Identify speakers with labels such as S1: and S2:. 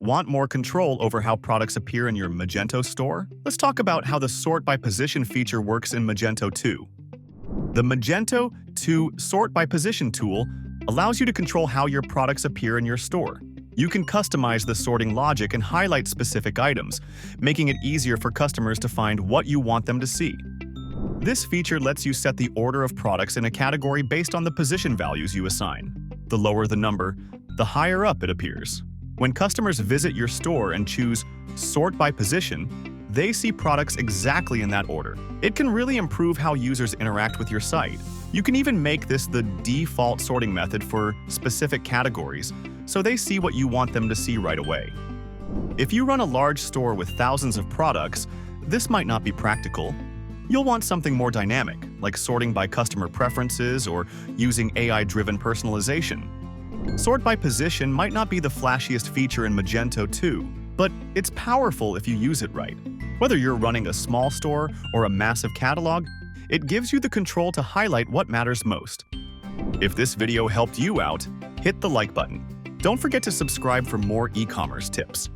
S1: Want more control over how products appear in your Magento store? Let's talk about how the Sort by Position feature works in Magento 2. The Magento 2 Sort by Position tool allows you to control how your products appear in your store. You can customize the sorting logic and highlight specific items, making it easier for customers to find what you want them to see. This feature lets you set the order of products in a category based on the position values you assign. The lower the number, the higher up it appears. When customers visit your store and choose Sort by Position, they see products exactly in that order. It can really improve how users interact with your site. You can even make this the default sorting method for specific categories, so they see what you want them to see right away. If you run a large store with thousands of products, this might not be practical. You'll want something more dynamic, like sorting by customer preferences or using AI-driven personalization. Sort by Position might not be the flashiest feature in Magento 2, but it's powerful if you use it right. Whether you're running a small store or a massive catalog, it gives you the control to highlight what matters most. If this video helped you out, hit the like button. Don't forget to subscribe for more e-commerce tips.